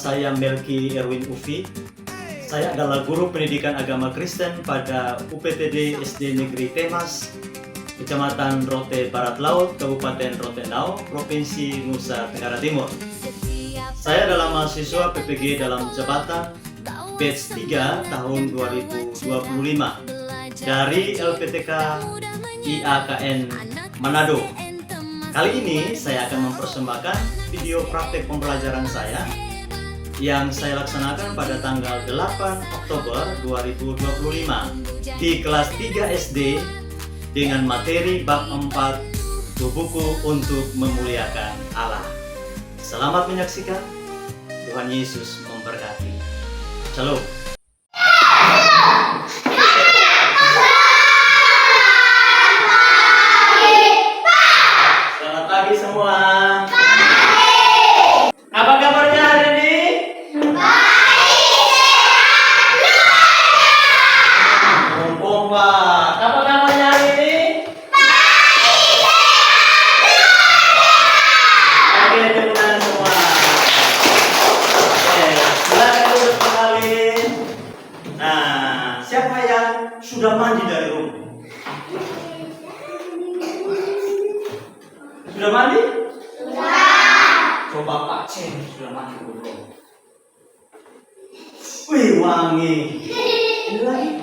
saya Melki Erwin Ufi. Saya adalah guru pendidikan agama Kristen pada UPTD SD Negeri Temas, Kecamatan Rote Barat Laut, Kabupaten Rotenau, Provinsi Nusa Tenggara Timur. Saya adalah mahasiswa PPG dalam jabatan batch 3 tahun 2025 dari LPTK IAKN Manado. Kali ini saya akan mempersembahkan video praktek pembelajaran saya yang saya laksanakan pada tanggal 8 Oktober 2025 di kelas 3 SD dengan materi bab 4 buku untuk memuliakan Allah. Selamat menyaksikan. Tuhan Yesus memberkati. Shalom. Selamat pagi semua. Apa kabarnya hari ini? Mumpung Pak. Apa kabarnya hari ini? Oke, tepuk tangan semua. Oke, silakan duduk kembali. Nah, siapa yang sudah mandi dari rumah? Sudah mandi? Coba Pak Cen sudah mandi belum? Wih, wangi. Ini lagi.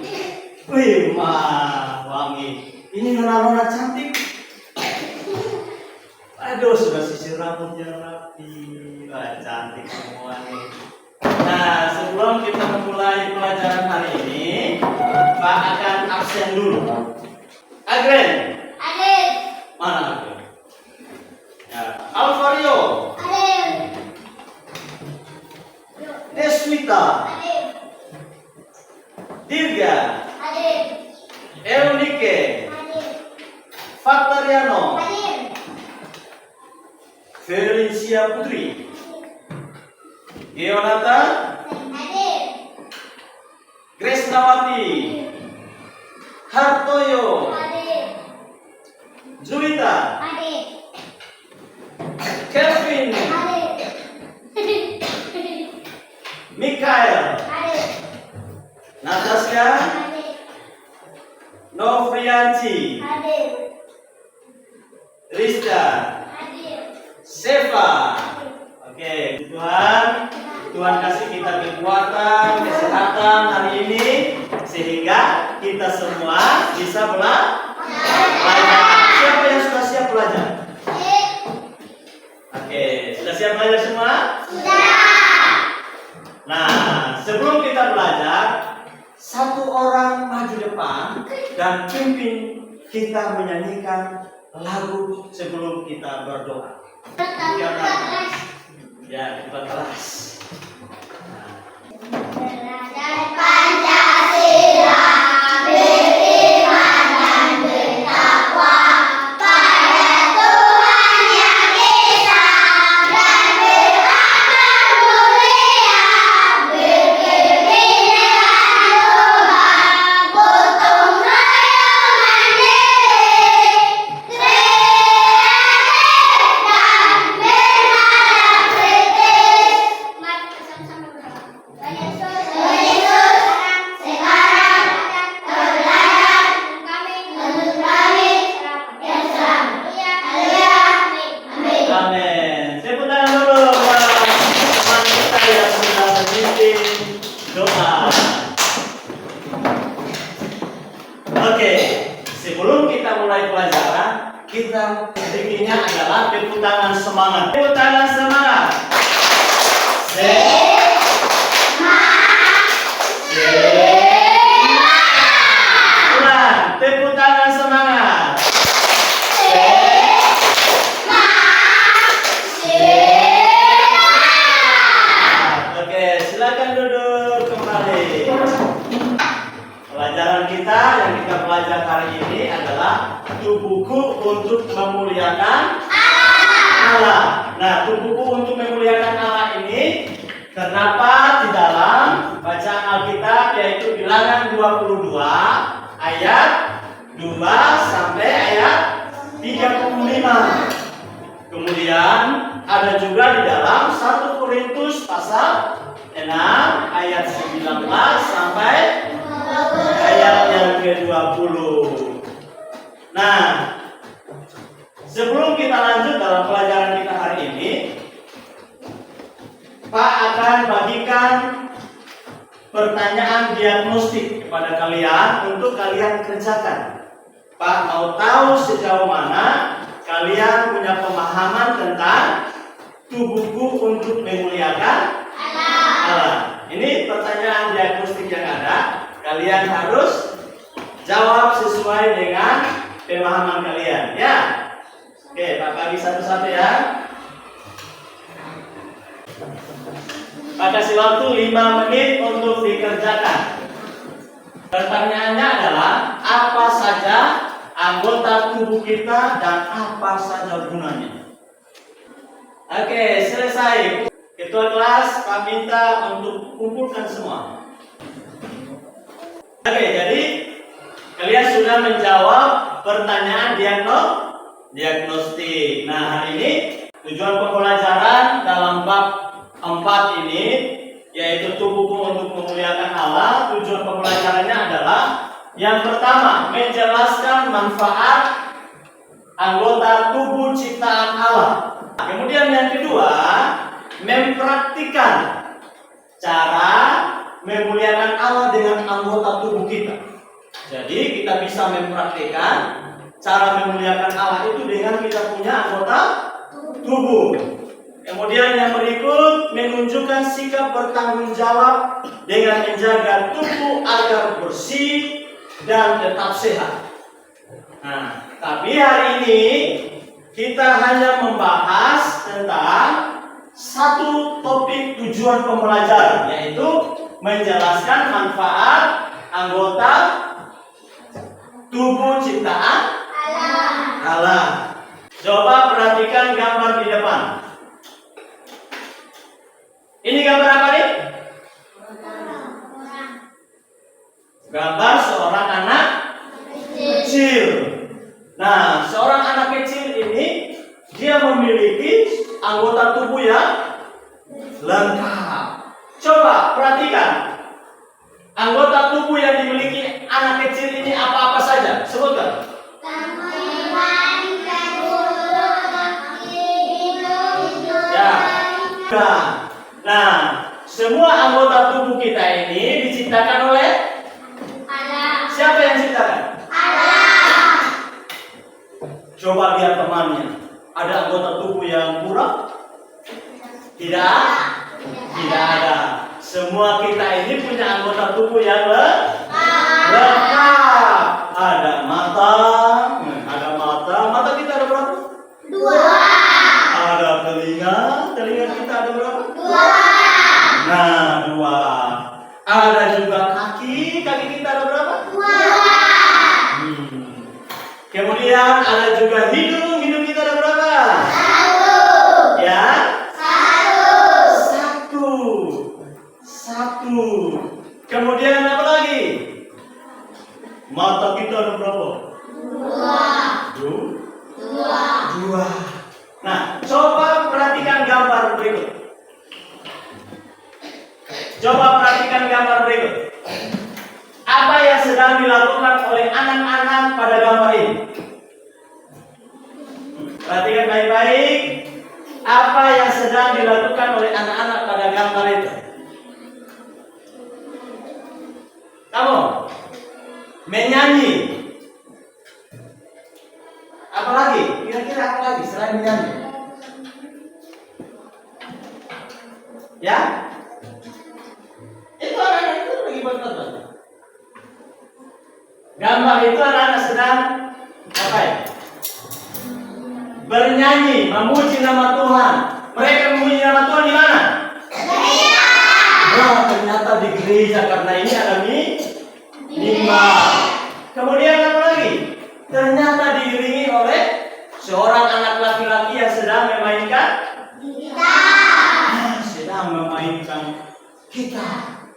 Wih, wangi. Ini nona-nona cantik. Aduh, sudah sisir rambutnya rapi. Wah, cantik semua nih. Nah, sebelum kita memulai pelajaran hari ini, Pak akan absen dulu. Agren. Hadir. Mana Agren? Ya, Alvario. Hadir. Deswita. Hadir. Dirga. Hadir. Eunike. Hadir. Faktariano. Hadir. Felicia Putri. Gionata. Hadir. Gresnawati. Hartoyo. Hadir. Julita. Hadir. Kelvin. Hadir. Mikael. Hadir. Natasha. Hadir. Novrianti. Hadir. Rizka. Hadir. Seva. Oke, Tuhan kasih kita kekuatan, kesehatan hari ini sehingga kita semua bisa belajar. Siapa yang sudah siap belajar? Oke, sudah siap belajar semua? Sudah. Nah, sebelum kita belajar, satu orang maju depan dan pimpin kita menyanyikan lagu sebelum kita berdoa. Ya, kita keras. Belajar Pancasila, beriman dan bertakwa pada Tuhan yang Esa dan berakal mulia, berbakti dengan Tuhan, gotong royong mandiri, kreatif dan berharap kritis. Mari sama-sama berdoa. Sekarang belajar untuk kami yang selamat. Haleluya. Amin. Amin. Tepuk tangan dulu buat teman kita yang sudah memimpin doa. Oke, sebelum kita mulai pelajaran, kita bikinnya adalah tepuk tangan semangat. Tepuk tangan semangat. Ulang, tepuk tangan semangat. Oke, silakan duduk kembali. Pelajaran kita yang kita belajar hari ini adalah buku untuk memuliakan Allah. Nah, buku untuk memuliakan Allah ini terdapat di dalam bacaan Alkitab yaitu Bilangan 22 ayat 2 sampai ayat 35. Kemudian ada juga di dalam 1 Korintus pasal 6 ayat 19 sampai ayat yang ke-20. Nah, sebelum kita lanjut dalam pelajaran kita hari ini, Pak akan bagikan pertanyaan diagnostik kepada kalian untuk kalian kerjakan. Pak mau tahu sejauh mana kalian punya pemahaman tentang tubuhku untuk memuliakan Allah. Ini pertanyaan diagnostik yang ada. Kalian harus jawab sesuai dengan pemahaman kalian, ya. Oke, Pak bagi satu-satu ya. Pak kasih waktu 5 menit untuk dikerjakan. Pertanyaannya adalah apa saja anggota tubuh kita dan apa saja gunanya. Oke, selesai. Ketua kelas, Pak minta untuk kumpulkan semua. Oke, jadi kalian sudah menjawab pertanyaan diagnostik. Nah, hari ini tujuan pembelajaran dalam bab 4 ini, yaitu tubuhku untuk memuliakan Allah. Tujuan pembelajarannya adalah yang pertama, menjelaskan manfaat anggota tubuh ciptaan Allah. Kemudian yang kedua, mempraktikkan cara memuliakan Allah dengan anggota tubuh kita. Jadi kita bisa mempraktikkan cara memuliakan Allah itu dengan kita punya anggota tubuh. Kemudian yang berikut, menunjukkan sikap bertanggung jawab dengan menjaga tubuh agar bersih dan tetap sehat. Nah, tapi hari ini kita hanya membahas tentang satu topik tujuan pembelajaran, yaitu menjelaskan manfaat anggota tubuh ciptaan Allah. Coba perhatikan gambar di depan. Ini gambar apa nih? Gambar seorang anak kecil. Nah, seorang anak kecil ini dia memiliki anggota tubuh yang lengkap. Coba perhatikan. Anggota tubuh yang dimiliki anak kecil ini apa-apa saja? Sebutkan. Ya. Nah, semua anggota tubuh kita ini diciptakan oleh Allah. Siapa yang ciptakan? Allah. Coba lihat temannya. Ada anggota tubuh yang kurang? Tidak? Tidak ada. Semua kita ini punya anggota tubuh yang lengkap. Ada mata. Mata kita ada berapa? 2. Ada telinga kita ada berapa? 2. Nah, 2. Ada juga kaki kita ada berapa? 2. Kemudian ada juga hidung kita ada berapa? 1. Ya? 1. Kemudian apa lagi? Mata kita ada berapa? 2. Nah, coba perhatikan gambar berikut. Apa yang sedang dilakukan oleh anak-anak pada gambar ini? Perhatikan baik-baik. Apa yang sedang dilakukan oleh anak-anak pada gambar itu? Kamu menyanyi. Apa lagi? Kira-kira apa lagi selain menyanyi? Ya? Itu anak-anak itu lagi buat apa? Gambar itu anak-anak sedang apa ya? Bernyanyi, memuji nama Tuhan. Mereka memuji nama Tuhan di mana? Gereja. Wah, ternyata di gereja karena ini ada mimbar. Kemudian apa lagi? Ternyata diiringi oleh seorang anak laki-laki yang sedang memainkan gitar.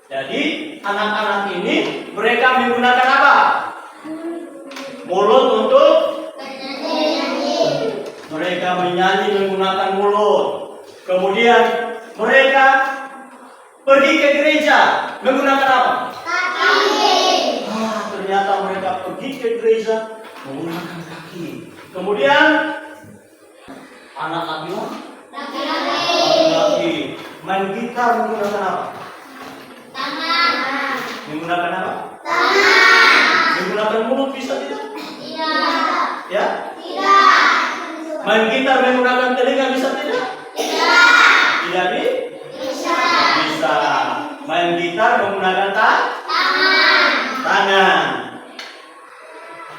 Jadi anak-anak ini mereka menggunakan apa? Mulut untuk mereka menyanyi menggunakan Kemudian mereka pergi ke gereja menggunakan apa? Kaki. Ternyata mereka pergi ke gereja menggunakan kaki. Kemudian anak laki-laki main gitar menggunakan apa? Tangan. Menggunakan apa? Tangan. Menggunakan mulut bisa tidak? Tidak. Ya? Tidak. Main gitar menggunakan telinga bisa tidak? Tidak. Tidak Bisa. bisa. Main gitar menggunakan Tangan. tangan.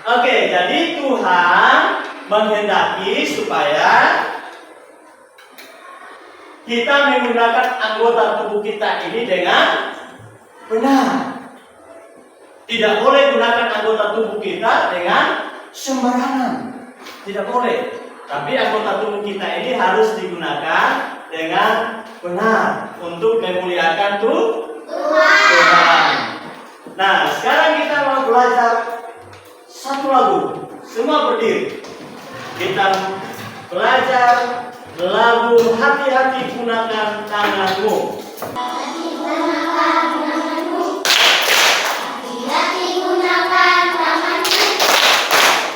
Oke, jadi Tuhan menghendaki supaya kita menggunakan anggota tubuh kita ini dengan benar. Tidak boleh gunakan anggota tubuh kita dengan sembarangan. Tidak boleh. Tapi anggota tubuh kita ini harus digunakan dengan benar untuk memuliakan Tuhan. Nah, sekarang kita mau belajar satu lagu. Semua berdiri. Kita belajar lagu Hati-hati Gunakan Tanganmu. Hati-hati gunakan tanganmu,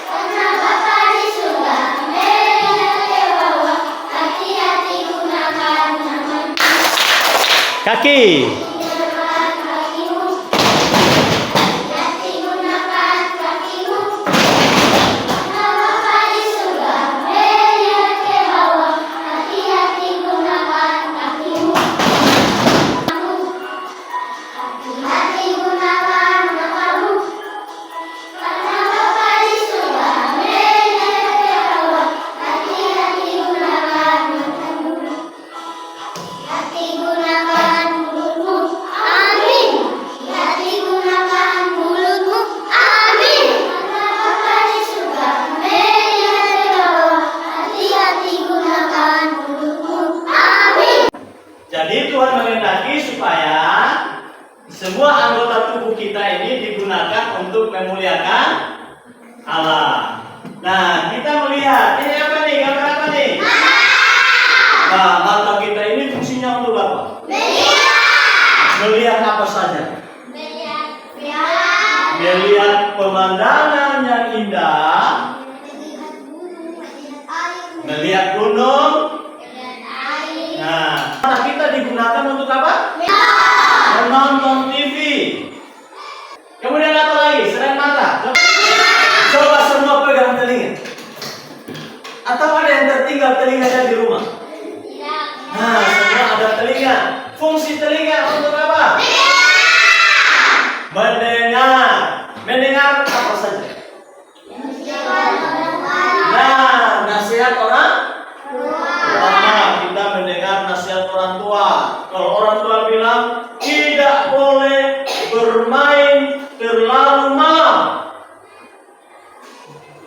karena Bapa di surga melihat ke bawah. Hati-hati gunakan tanganmu, Kaki. gunakan kakimu. Hati-hati gunakan kakimu, karena Bapa di surga melihat ke bawah. Hati-hati gunakan kakimu. Hati-hati gunakan matamu, karena Bapa di surga melihat ke bawah. Hati-hati gunakan matamu. Hati gunakan mulutmu, amin. Hati gunakan mulutmu, amin. Karena Bapa di surga melihat ke bawah. Hati-hati gunakan mulutmu, amin. Jadi Tuhan menghendaki supaya semua anggota tubuh kita ini digunakan untuk memuliakan Allah. Nah, kita melihat ini apa nih? Gambar apa nih? Nah, mata kita ini fungsinya untuk apa? Melihat apa saja? Melihat pemandangan yang indah, melihat gunung. Nah, mata kita digunakan untuk apa? Menonton TV. Kemudian apa lagi? Selain mata, coba semua pegang telinga. Atau ada yang tertinggal telinganya di rumah? Nah, semua ada telinga. Fungsi telinga untuk apa? Mendengar. Mendengar apa saja? Nah, nasihat orang. Pertama, kita mendengar nasihat orang tua. Kalau orang tua bilang tidak boleh bermain terlalu malam.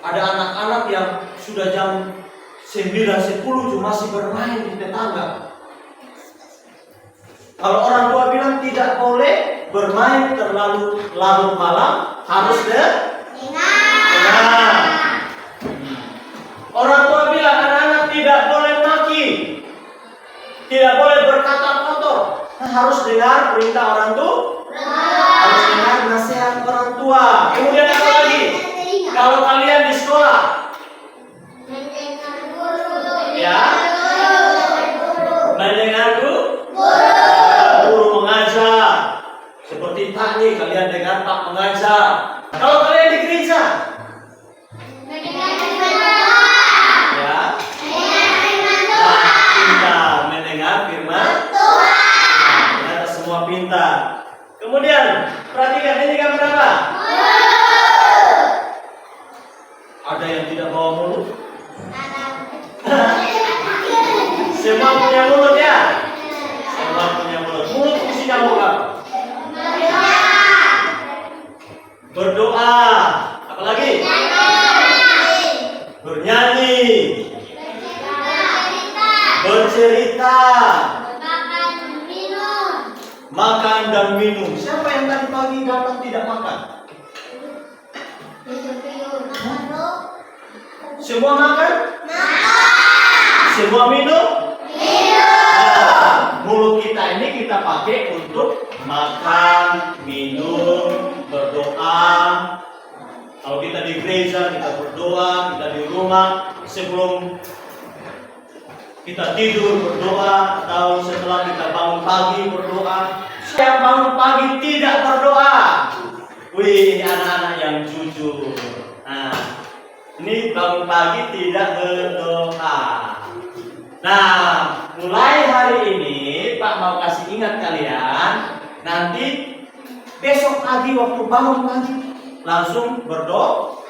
Ada anak-anak yang sudah jam 9-10 masih bermain di tetangga. Kalau orang tua bilang tidak boleh bermain terlalu larut malam, harus dengar. Orang tua bilang anak-anak tidak boleh maki, tidak boleh berkata kotor. Nah, harus dengar perintah orang tua, harus dengar nasihat orang tua. Kemudian apa lagi? Kalau kalian di sekolah, ya, mendengar guru mengajar. Seperti Pak nih, kalian dengar Pak mengajar. Kalau kalian di gereja, ya, pintar mendengar firman Tuhan. Ternyata semua pintar. Kemudian perhatikan ini gambar apa? Ada yang tidak bawa mulut? Semua punya mulut ya? Semua punya mulut. Mulut fungsinya apa? Berdoa. Apalagi? Bernyanyi. Bercerita. Makan dan minum. Siapa yang tadi pagi datang tidak makan? Semua makan? Semua minum? mulut kita ini kita pakai untuk makan, minum, berdoa. Kalau kita di gereja kita berdoa, kita di rumah sebelum kita tidur berdoa, atau setelah kita bangun pagi berdoa. Yang bangun pagi tidak berdoa, wih, ini anak-anak yang jujur. Nah, ini bangun pagi tidak berdoa. Nah, mulai hari ini Pak mau kasih ingat kalian, nanti besok pagi waktu bangun pagi langsung berdoa.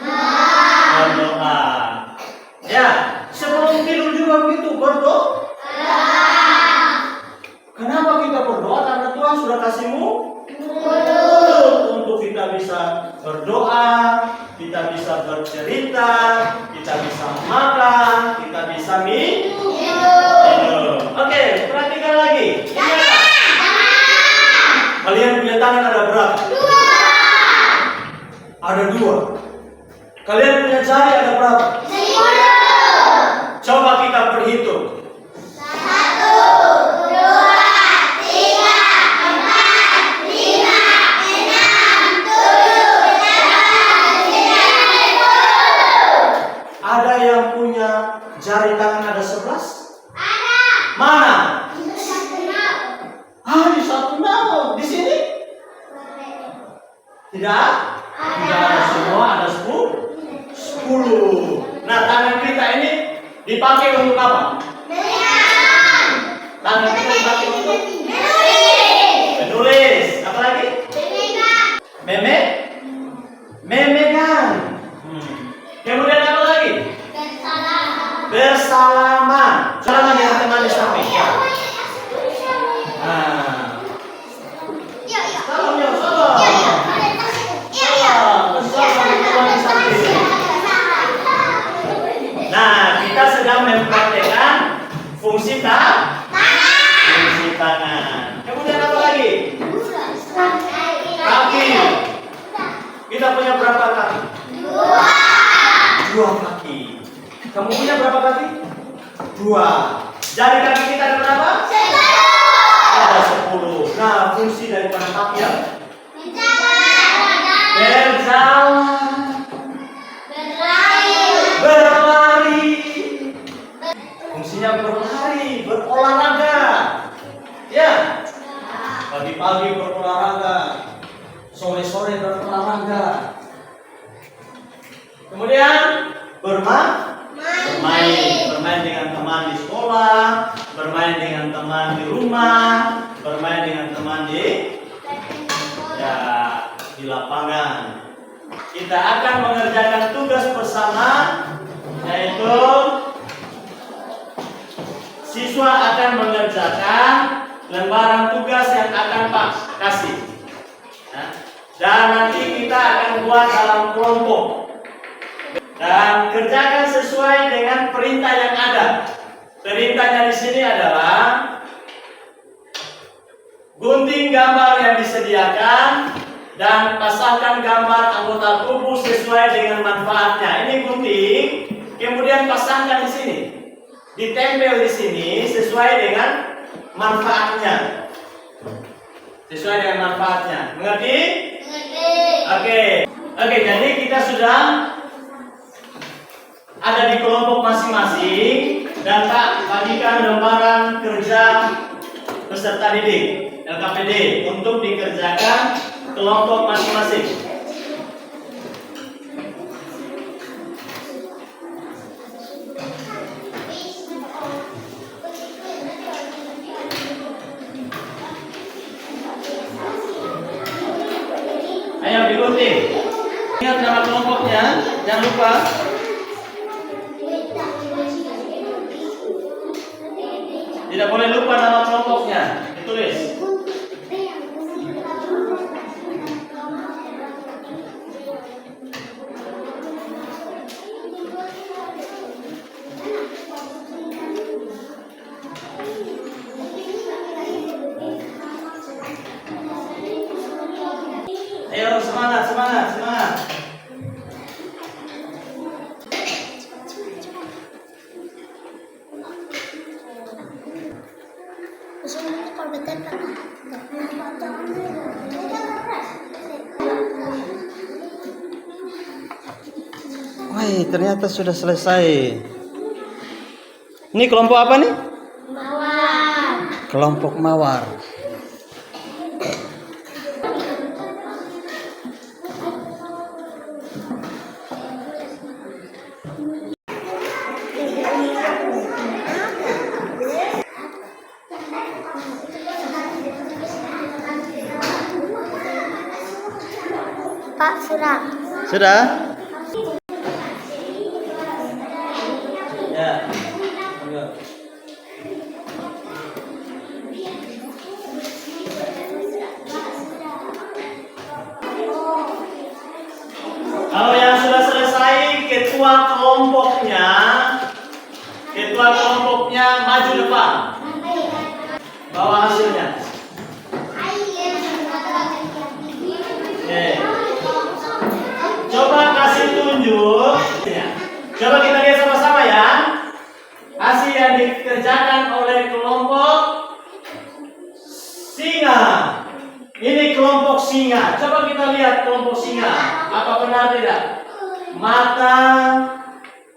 Ya, sebelum tidur juga begitu berdoa. Kenapa kita berdoa? Karena Tuhan sudah kasihmu mulut untuk kita bisa berdoa, kita bisa bercerita, kita bisa makan, kita bisa minum. Oke, perhatikan lagi. Kalian punya tangan ada berapa? Ada 2. Kalian punya jari ada berapa? 10. Coba kita berhitung. 1, 2, 3, 4, 5, 6, 7, 8, 9, 10. Ada yang punya jari tangan ada 11? Ada. Mana? Di satu nol. Di satu nol. Di sini? Tidak? Tidak ada semua, ada 10. Nah, tangan kita ini dipakai untuk apa? Tangan kita dipakai untuk menulis. Apa lagi? Memegang. Kemudian apa lagi? Bersalaman. Salaman dengan teman di samping. Salam ya, salam. Nah, kita sedang mempraktekkan fungsi tangan. Kemudian apa lagi? Kaki. Kita punya berapa kaki? 2 kaki. Kamu punya berapa kaki? 2. Jari kaki kita ada berapa? 10. Nah, fungsi daripada kaki apa? Berjalan. Berlari. Fungsinya berlari, berolahraga. Ya. Pagi-pagi berolahraga. Sore-sore berolahraga. Kemudian bermain dengan teman di sekolah, bermain dengan teman di rumah, bermain dengan teman di lapangan. Kita akan mengerjakan tugas bersama, yaitu siswa akan mengerjakan lembaran tugas yang akan Pak kasih. Dan nanti kita akan buat dalam kelompok. Dan kerjakan sesuai dengan perintah yang ada. Perintahnya di sini adalah gunting gambar yang disediakan dan pasangkan gambar anggota tubuh sesuai dengan manfaatnya. Ini gunting, kemudian pasangkan di sini, ditempel di sini sesuai dengan manfaatnya. Sesuai dengan manfaatnya. Mengerti? Mengerti. Oke, jadi kita sudah ada di kelompok masing-masing dan Pak bagikan lembaran kerja peserta didik LKPD untuk dikerjakan kelompok masing-masing. Ayo digunting. Ingat nama kelompoknya, jangan lupa. Tidak boleh lupa nama kelompoknya, ditulis. Ayo semangat. Semangat. Wih, ternyata sudah selesai. Ini kelompok apa nih? Mawar. Kelompok mawar. Pak, sudah. Sudah? Ya. Kalau yang sudah selesai, ketua kelompoknya maju depan. Bawa hasilnya. Oke. Coba kasih tunjuk. Coba kita lihat sama-sama ya. Hasil yang dikerjakan oleh kelompok singa. Ini kelompok singa. Coba kita lihat kelompok singa. Apa benar tidak? Mata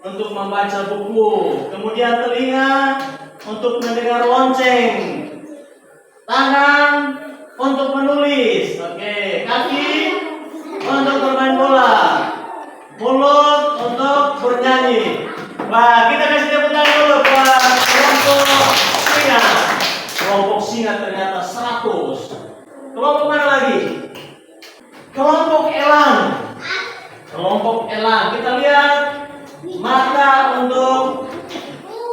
untuk membaca buku, kemudian telinga untuk mendengar lonceng, tangan untuk menulis, oke, kaki untuk bermain bola, mulut untuk bernyanyi. Wah, kita kasih tepuk tangan dulu buat kelompok singa. Kelompok singa ternyata 100. Kelompok mana lagi? Kelompok elang. Kelompok elang. Kita lihat mata untuk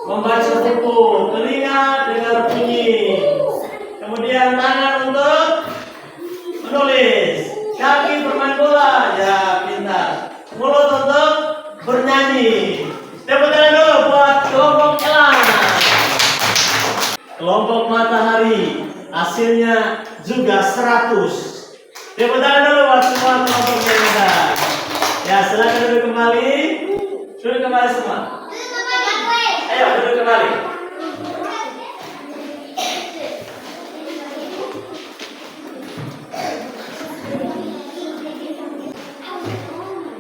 membaca buku, telinga dengar bunyi, kemudian tangan untuk menulis, kaki bermain bola, ya pintar, mulut untuk bernyanyi. Tepuk tangan dulu buat kelompok elang. Kelompok matahari, hasilnya juga 100. Tepuk tangan dulu buat semua kelompok yang ada. Ya, silakan duduk kembali. Duduk kembali semua. Ayo duduk kembali.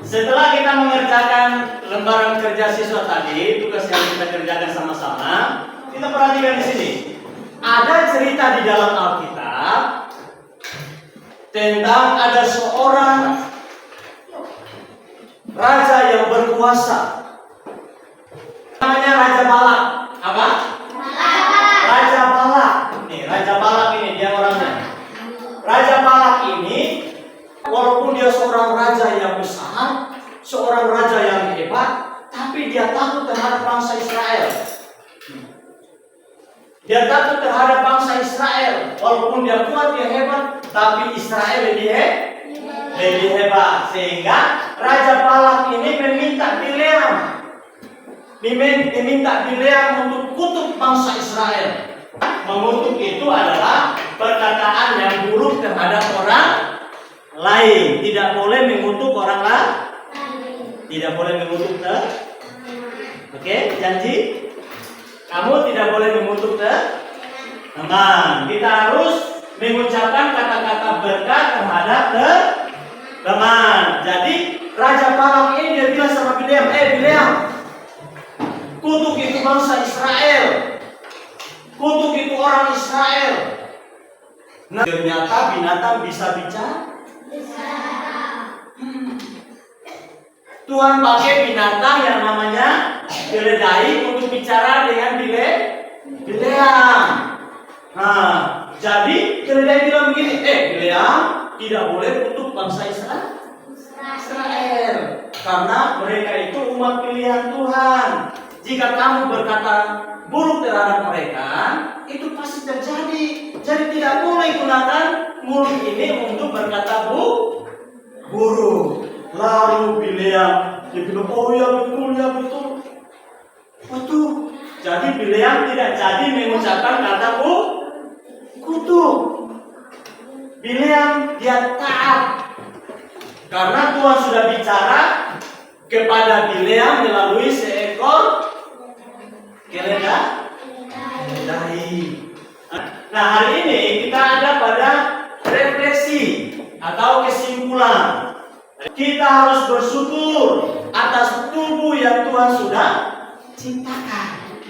Setelah kita mengerjakan lembaran kerja siswa tadi, tugas yang kita kerjakan sama-sama, kita perhatikan di sini. Ada cerita di dalam Alkitab tentang ada seorang raja yang berkuasa. Namanya Raja Balak. Apa? Raja Balak. Nih, Raja Balak ini dia orangnya. Raja Balak ini walaupun dia seorang raja yang besar, seorang raja yang hebat, tapi dia takut terhadap bangsa Israel. Dia takut terhadap bangsa Israel. Walaupun dia kuat, dia hebat, tapi Israel lebih hebat. Sehingga Raja Balak ini meminta Bileam untuk kutuk bangsa Israel. Mengutuk itu adalah perkataan yang buruk terhadap orang lain. Tidak boleh mengutuk orang lain. Tidak boleh mengutuk Oke, janji? Kamu tidak boleh mengutuk teman. Kita harus mengucapkan kata-kata berkat terhadap teman. Jadi Raja Balak ini dia bilang sama Bileam, Bileam, kutuk itu bangsa Israel, kutuk itu orang Israel. Nah, ternyata binatang bisa bicara. Tuhan pakai binatang yang namanya keledai untuk bicara dengan Bileam. Nah, jadi keledai bilang begini, Bileam, tidak boleh kutuk bangsa Israel. Karena mereka itu umat pilihan Tuhan. Jika kamu berkata buruk terhadap mereka, itu pasti terjadi. Jadi tidak boleh gunakan mulut ini untuk berkata buruk. Lalu Bileam dia bilang, oh ya betul. Betul. Jadi Bileam tidak jadi mengucapkan kata kutuk. Bileam dia taat. Karena Tuhan sudah bicara kepada Bileam melalui seekor keledai. Nah, hari ini kita ada pada refleksi atau kesimpulan. Kita harus bersyukur atas tubuh yang Tuhan sudah ciptakan.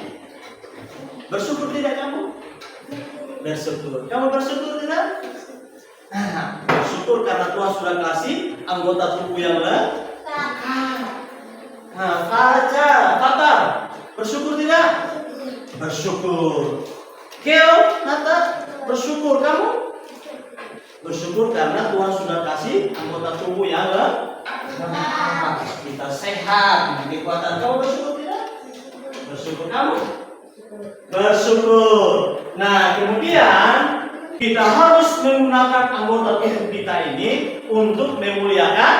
Bersyukur tidak kamu? Bersyukur. Kamu bersyukur tidak? Nah, bersyukur karena Tuhan sudah kasih anggota tubuh yang lengkap. Nah, Fajar, bersyukur tidak? Bersyukur. Keo, Nata, bersyukur kamu? Bersyukur karena Tuhan sudah kasih anggota tubuh yang lengkap. Kita sehat, kekuatan. Kamu bersyukur tidak? Bersyukur kamu? Bersyukur. Nah, kemudian kita harus menggunakan anggota tubuh kita ini untuk memuliakan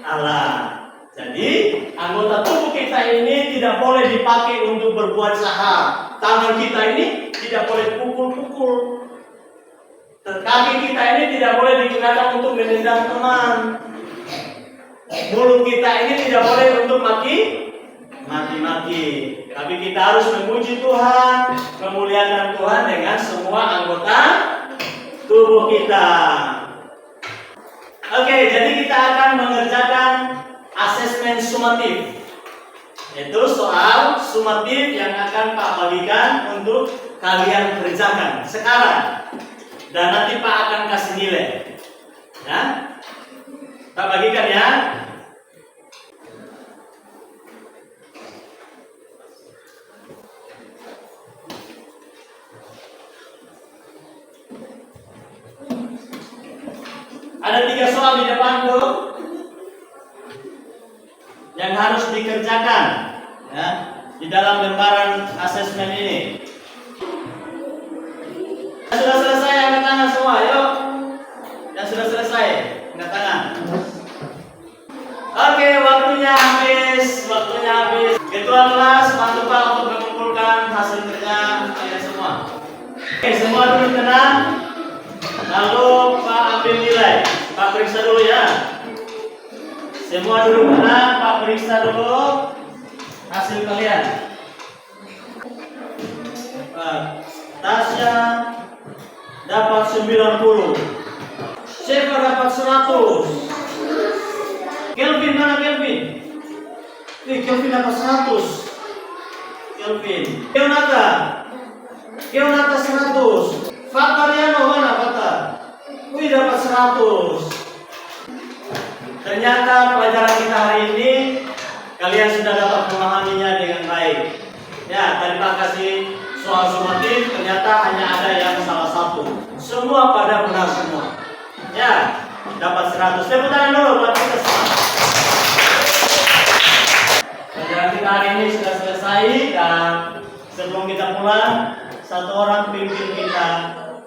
Allah. Jadi, anggota tubuh kita ini tidak boleh dipakai untuk berbuat jahat. Tangan kita ini tidak boleh pukul-pukul. Kaki kita ini tidak boleh digunakan untuk menendang teman. Mulut kita ini tidak boleh untuk maki-maki. Tapi kita harus memuji Tuhan, memuliakan Tuhan dengan semua anggota tubuh kita. Oke, jadi kita akan mengerjakan asesmen sumatif. Itu soal sumatif yang akan Pak bagikan untuk kalian kerjakan sekarang. Dan nanti Pak akan kasih nilai. Ya? Pak bagikan ya. Ada 3 soal di depan tuh yang harus dikerjakan ya, di dalam lembaran asesmen ini. Yang sudah selesai angkat tangan semua, yuk. Yang sudah selesai angkat tangan. Oke, waktunya habis. Ketua kelas bantu Pak untuk mengumpulkan hasil kerja kalian semua. Oke, semua duduk tenang. Lalu Pak ambil nilai. Pak periksa dulu ya. Semua duduk tenang, Pak periksa dulu hasil kalian. Tasya dapat 90. Siapa dapat 100? Kelvin mana Kelvin? Kelvin dapat 100. Kelvin. Keonata 100. Fatariano mana Fatar? Dapat 100. Ternyata pelajaran kita hari ini kalian sudah dapat memahaminya dengan baik. Ya, tadi Pak kasih soal sumatif, ternyata hanya ada yang salah satu. Semua pada benar semua. Ya, dapat 100. Tepuk tangan dulu buat kita semua. Pelajaran kita hari ini sudah selesai dan sebelum kita pulang, satu orang pimpin kita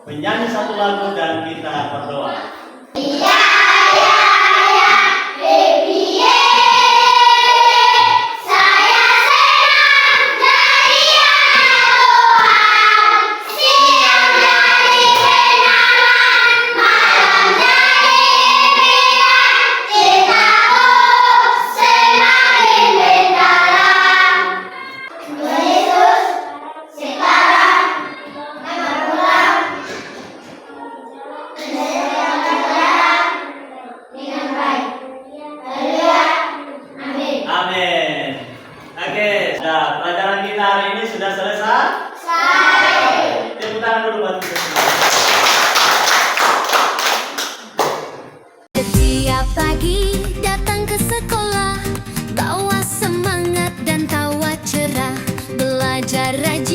menyanyi satu lagu dan kita berdoa. Setiap pagi datang ke sekolah, bawa semangat dan tawa cerah, belajar rajin.